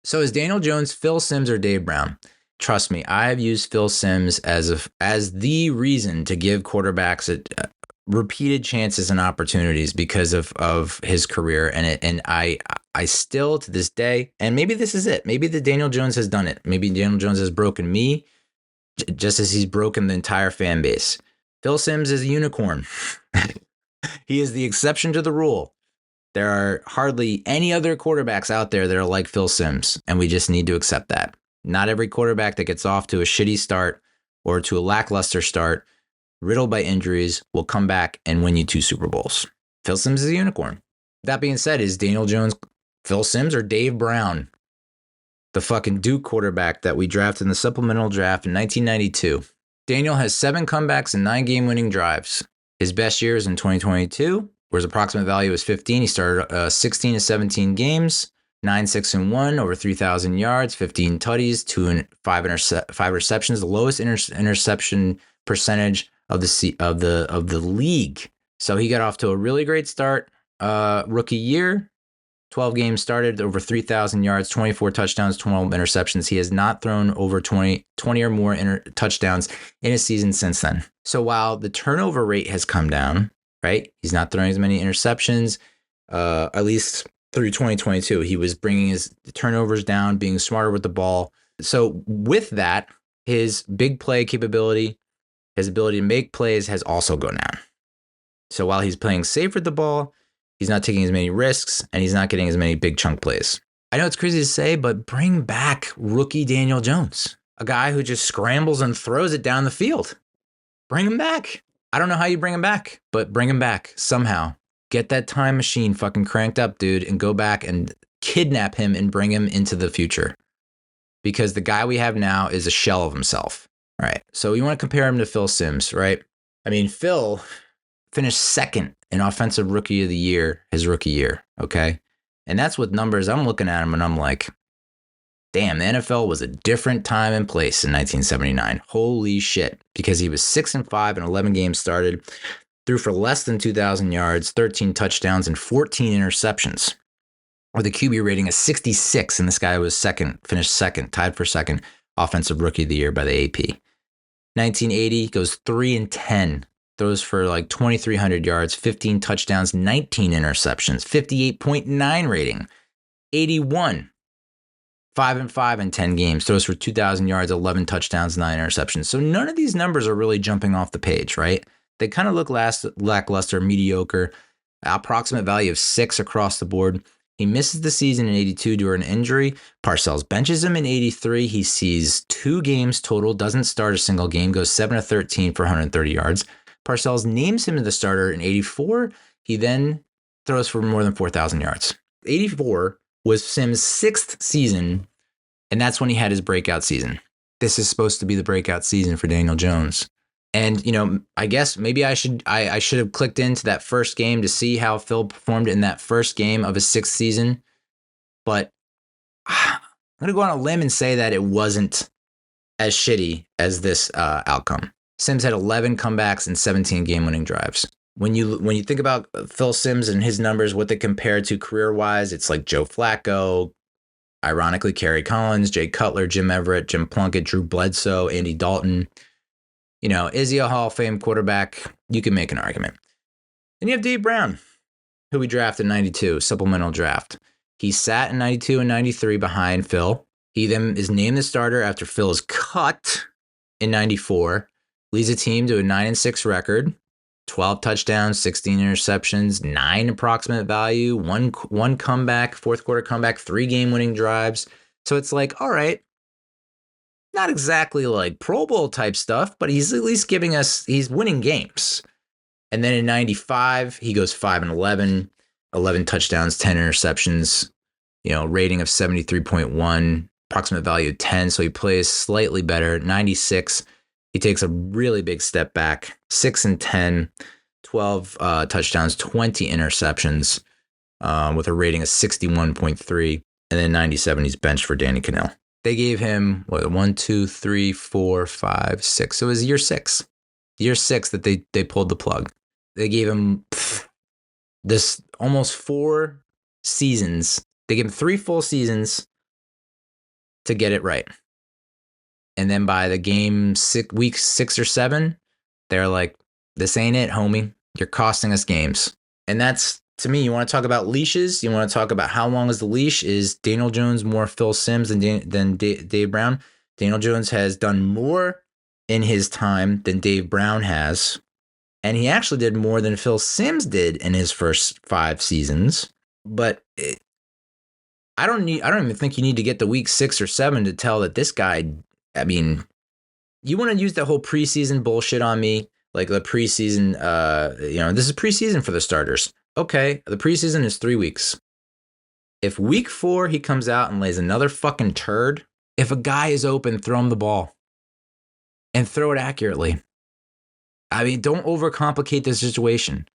So is Daniel Jones, Phil Simms, or Dave Brown? Trust me, I have used Phil Simms as the reason to give quarterbacks repeated chances and opportunities because of his career, and I still to this day, and maybe this is it. Maybe the Daniel Jones has done it. Maybe Daniel Jones has broken me, just as he's broken the entire fan base. Phil Simms is a unicorn. He is the exception to the rule. There are hardly any other quarterbacks out there that are like Phil Simms, and we just need to accept that. Not every quarterback that gets off to a shitty start or to a lackluster start, riddled by injuries, will come back and win you 2 Super Bowls. Phil Simms is a unicorn. That being said, is Daniel Jones Phil Simms or Dave Brown, the fucking Duke quarterback that we drafted in the supplemental draft in 1992? Daniel has 7 comebacks and 9 game-winning drives. His best years in 2022, where his approximate value was 15. He started 16 to 17 games, 9-6-1, over 3,000 yards, 15 tutties, 5 receptions, the lowest interception percentage of the league. So he got off to a really great start. Rookie year, 12 games started, over 3,000 yards, 24 touchdowns, 12 interceptions. He has not thrown over 20 or more touchdowns in a season since then. So while the turnover rate has come down, right? He's not throwing as many interceptions, at least through 2022. He was bringing his turnovers down, being smarter with the ball. So with that, his big play capability, his ability to make plays has also gone down. So while he's playing safe with the ball, he's not taking as many risks, and he's not getting as many big chunk plays. I know it's crazy to say, but bring back rookie Daniel Jones, a guy who just scrambles and throws it down the field. Bring him back. I don't know how you bring him back, but bring him back somehow. Get that time machine fucking cranked up, dude, and go back and kidnap him and bring him into the future. Because the guy we have now is a shell of himself. All right. So you want to compare him to Phil Simms, right? I mean, Phil finished second in offensive rookie of the year, his rookie year. Okay. And that's with numbers. I'm looking at him and I'm like, damn, the NFL was a different time and place in 1979. Holy shit. Because he was 6-5 in 11 games started, threw for less than 2,000 yards, 13 touchdowns, and 14 interceptions, with a QB rating of 66. And this guy was finished second, tied for second offensive rookie of the year by the AP. 1980 goes 3-10, throws for like 2,300 yards, 15 touchdowns, 19 interceptions, 58.9 rating. 81, 5-5 in 10 games, throws for 2,000 yards, 11 touchdowns, 9 interceptions. So none of these numbers are really jumping off the page, right? They kind of look lackluster, mediocre, approximate value of 6 across the board. He misses the season in 82 due to an injury. Parcells benches him in 83. He sees 2 games total, doesn't start a single game, goes 7-13 for 130 yards. Parcells names him the starter in 84. He then throws for more than 4,000 yards. 84 was Simms' 6th season, and that's when he had his breakout season. This is supposed to be the breakout season for Daniel Jones. And, you know, I guess maybe I should have clicked into that first game to see how Phil performed in that first game of his 6th season. But I'm going to go on a limb and say that it wasn't as shitty as this outcome. Simms had 11 comebacks and 17 game-winning drives. When you think about Phil Simms and his numbers, what they compare to career-wise, it's like Joe Flacco, ironically, Kerry Collins, Jay Cutler, Jim Everett, Jim Plunkett, Drew Bledsoe, Andy Dalton. You know, is he a Hall of Fame quarterback? You can make an argument. Then you have Dave Brown, who we drafted in 92, supplemental draft. He sat in 92 and 93 behind Phil. He then is named the starter after Phil is cut in 94. Leads the team to a 9-6 record, 12 touchdowns, 16 interceptions, 9 approximate value, one comeback, 4th quarter comeback, 3 game-winning drives. So it's like, all right, not exactly like Pro Bowl type stuff, but he's at least he's winning games. And then in 95, he goes 5-11, 11 touchdowns, 10 interceptions, rating of 73.1, approximate value of 10. So he plays slightly better. 96, he takes a really big step back, 6-10, 12 touchdowns, 20 interceptions, with a rating of 61.3. And then 97, he's benched for Danny Cannell. They gave him 1, 2, 3, 4, 5, 6. So it was year 6 that they pulled the plug. They gave him this almost 4 seasons. They gave him 3 full seasons to get it right. And then by the week 6 or 7, they're like, this ain't it, homie. You're costing us games. And that's, to me, you want to talk about leashes? You want to talk about how long is the leash? Is Daniel Jones more Phil Simms than Dave Brown? Daniel Jones has done more in his time than Dave Brown has. And he actually did more than Phil Simms did in his first 5 seasons. But I don't even think you need to get to week 6 or 7 to tell that this guy, I mean, you want to use that whole preseason bullshit on me, like the preseason, this is preseason for the starters. Okay, the preseason is 3 weeks. If week 4 he comes out and lays another fucking turd, if a guy is open, throw him the ball and throw it accurately. I mean, don't overcomplicate the situation.